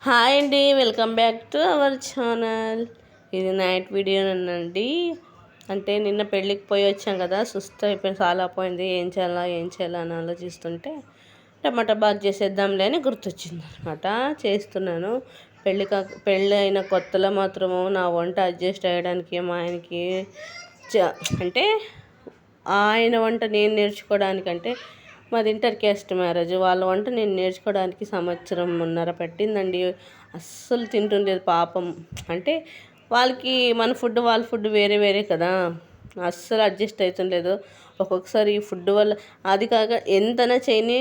Hi అండి, welcome back to our channel. ఇది night వీడియోనండి. అంటే నిన్న పెళ్ళికి పోయి వచ్చాం కదా, సుస్థ అయిపోయింది, చాలా పోయింది. ఏం చేయాలా అని ఆలోచిస్తుంటే టమాటా బాత్ చేసేద్దాంలే అని గుర్తొచ్చింది అనమాట. చేస్తున్నాను. పెళ్ళి అయిన కొత్తలో మాత్రము నా వంట అడ్జస్ట్ అయ్యడానికి మా ఆయనకి అంటే ఆయన వంట నేను నేర్చుకోవడానికంటే మాది ఇంటర్ క్యాస్ట్ మ్యారేజ్. వాళ్ళ వంట నేను నేర్చుకోవడానికి సంవత్సరంన్నర పట్టిందండి. అస్సలు తింటుండేది పాపం. అంటే వాళ్ళకి మన ఫుడ్ వాళ్ళ ఫుడ్ వేరే వేరే కదా, అస్సలు అడ్జస్ట్ అవుతుండలేదు. ఒక్కొక్కసారి ఈ ఫుడ్ వల్ల అది కాక ఎంతనా చేయని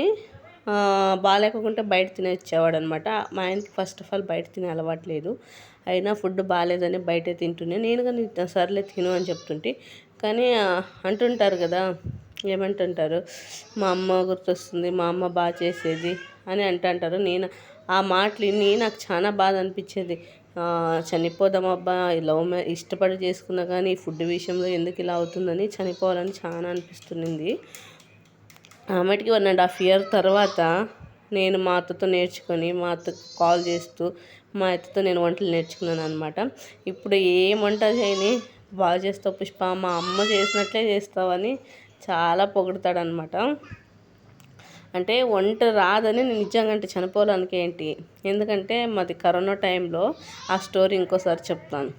బాగాలేకుంటే బయట తినేచ్చేవాడు అనమాట. మా ఆయనకి ఫస్ట్ ఆఫ్ ఆల్ బయట తినే అలవాటు లేదు. అయినా ఫుడ్ బాగాలేదని బయటే తింటున్నా. నేను కానీ సర్లే తిను అని చెప్తుంటే, కానీ అంటుంటారు కదా, ఏమంటుంటారు, మా అమ్మ గుర్తొస్తుంది, మా అమ్మ బాగా చేసేది అని అంటుంటారు. నేను ఆ మాటలు విని నాకు చాలా బాధ అనిపించేది. చనిపోదామబ్బా, ఇష్టపడి చేసుకున్నా కానీ ఈ ఫుడ్ విషయంలో ఎందుకు ఇలా అవుతుందని చనిపోవాలని చాలా అనిపిస్తుంది. ఆమెటికి 1.5 year తర్వాత నేను మా అత్తతో నేర్చుకొని, మా అత్తకు కాల్ చేస్తూ మా అత్తతో నేను వంటలు నేర్చుకున్నాను అనమాట. ఇప్పుడు ఏం వంట చేయని బాగా చేస్తావు పుష్ప, మా అమ్మ చేసినట్లే చేస్తావని చాలా పొగుడతాడనమాట. అంటే వంట రాదని నేను నిజంగా అంటే చనిపోవడానికి ఏంటి, ఎందుకంటే మాది కరోనా టైంలో. ఆ స్టోరీ ఇంకోసారి చెప్తాను.